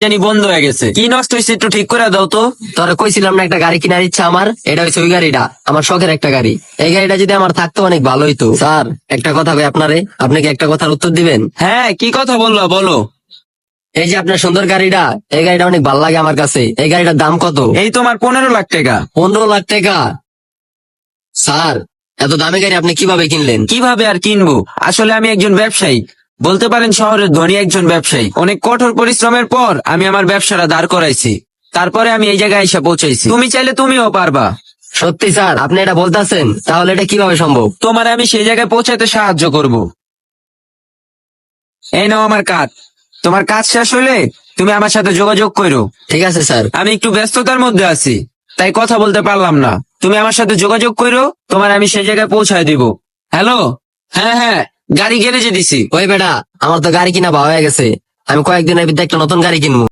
জানি বন্ধ হয়ে গেছে। কি নষ্ট হয়েছে একটু ঠিক করে দাও তো। তোরা কইছিলাম না একটা গাড়ি কেনার ইচ্ছা আমার, এটা হচ্ছে ওই গাড়িটা, আমার শখের একটা গাড়ি। এই গাড়িটা যদি আমার থাকতো অনেক ভালো হইতো। স্যার একটা কথা কই আপনারে, আপনি কি একটা কথার উত্তর দিবেন? হ্যাঁ, কি কথা বললো বলো। এই যে আপনার সুন্দর গাড়িটা, এই গাড়িটা অনেক ভালো লাগে আমার কাছে। এই গাড়িটার দাম কত? এই তোমার 15 লাখ টাকা। 15 লাখ টাকা? স্যার এত দামি গাড়ি আপনি কিভাবে কিনলেন? কিভাবে আর কিনবো, আসলে আমি একজন ব্যবসায়ী, বলতে পারেন শহরের ধনী একজন ব্যবসায়ী। অনেক কঠোর পরিশ্রমের পর আমি আমার ব্যবসাটা দাঁড় করাইছি, তারপরে আমি এই জায়গায় এসে পৌঁছাইছি। তুমি চাইলে তুমিও পারবা। সত্যি স্যার আপনি এটা বলতেছেন? তাহলে এটা কিভাবে সম্ভব? তোমার আমি সেই জায়গায় পৌঁছাতে সাহায্য করব। এই নাও আমার কাজ, তোমার কাজ শেষ হলে তুমি আমার সাথে যোগাযোগ করো। ঠিক আছে স্যার। আমি একটু ব্যস্ততার মধ্যে আছি, তাই কথা বলতে পারলাম না। তুমি আমার সাথে যোগাযোগ করো, তোমার আমি সেই জায়গায় পৌঁছায় দিব। হ্যালো। হ্যাঁ হ্যাঁ, গাড়ি গ্যারেজে দিছি। ওই বেটা, আমার তো গাড়ি কিনা ভালো হয়ে গেছে, আমি কয়েকদিনের ভিতরে একটা নতুন গাড়ি কিনবো।